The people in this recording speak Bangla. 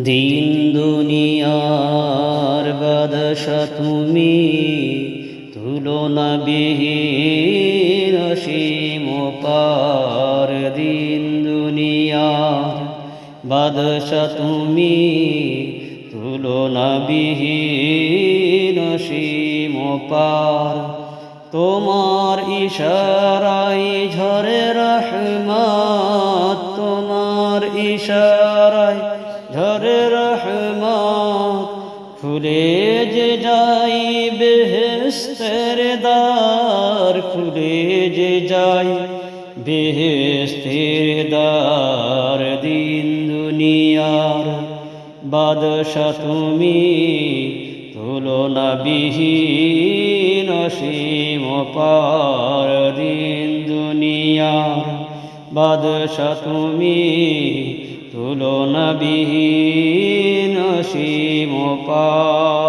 দিন দুনিয়ার বাদশা তুমি, তুলনা বিহীন অসীম পার। দিন দুনিয়ার বাদশা তুমি, তুলনা বিহীন অসীম পার। তোমার ইশারায় ঝরে রহমত, তোমার ইশারায় ঝরে রহমত। খুলে যে যাই বেহেশতের দ্বার, খুলে যে যাই বেহেশতের দ্বার। দিন দুনিয়ার বাদশা তুমি, তুলনা বিহীন অসীম পার। দিন দুনিয়ার বাদশা তুমি, তুলনা বিহীন অসীম পার।